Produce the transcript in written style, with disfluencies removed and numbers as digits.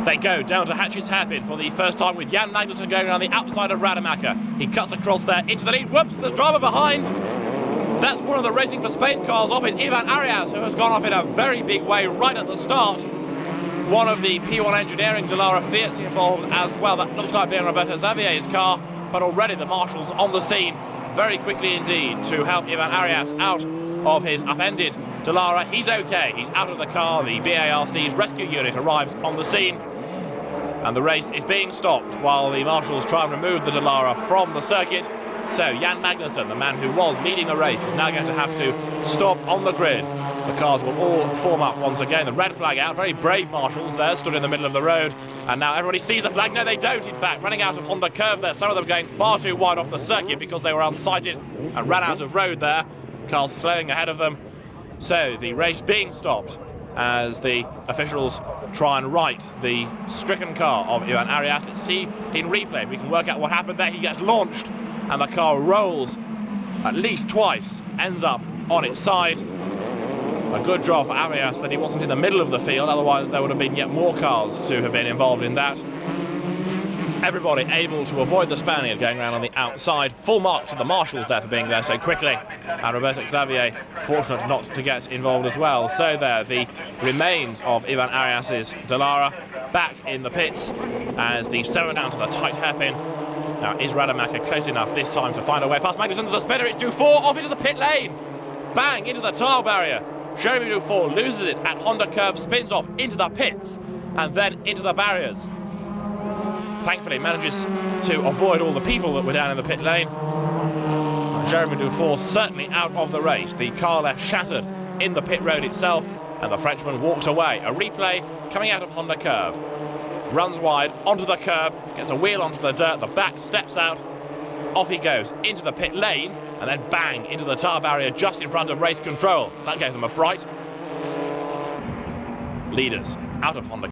They go down to Hatchett's hairpin for the first time with Jan Magnussen going around the outside of Rademacher. He cuts across there into the lead. Whoops, there's drama behind. That's one of the Racing for Spain cars off. It's Ivan Arias, who has gone off in a very big way right at the start. One of the P1 Engineering Dallara Fiats involved as well. That looks like being Roberto Xavier's car, but already the marshals on the scene very quickly indeed to help Ivan Arias out of his upended Dallara. He's okay, he's out of the car. The BARC's rescue unit arrives on the scene, and the race is being stopped while the marshals try and remove the Dallara from the circuit. So Jan Magnussen, the man who was leading a race, is now going to have to stop on the grid. The cars will all form up once again. The red flag out, very brave marshals there, stood in the middle of the road. And now everybody sees the flag. No, they don't, in fact. Running out of Honda curve there. Some of them going far too wide off the circuit because they were unsighted and ran out of road there. Cars slowing ahead of them. So the race being stopped as the officials try and right the stricken car of Ivan Arias. Let's see in replay if we can work out what happened there. He gets launched and the car rolls at least twice, ends up on its side. A good draw for Arias that he wasn't in the middle of the field, otherwise there would have been yet more cars to have been involved in that. Everybody able to avoid the Spaniard going around on the outside. Full mark to the marshals there for being there so quickly. And Roberto Xavier fortunate not to get involved as well. So there, the remains of Ivan Arias's Dallara back in the pits as the 7 down to the tight hairpin. Now is Rademacher close enough this time to find a way past Magnussen's a spinner. It's Dufour off into the pit lane. Bang into the tar barrier. Jeremy Dufour loses it at Honda curve, spins off into the pits and then into the barriers. Thankfully manages to avoid all the people that were down in the pit lane. Jeremy Dufour certainly out of the race. The car left shattered in the pit road itself and the Frenchman walked away. A replay coming out of Honda curve. Runs wide onto the curb, gets a wheel onto the dirt, the back steps out, off he goes into the pit lane and then bang into the tar barrier just in front of race control. That gave them a fright. Leaders out of Honda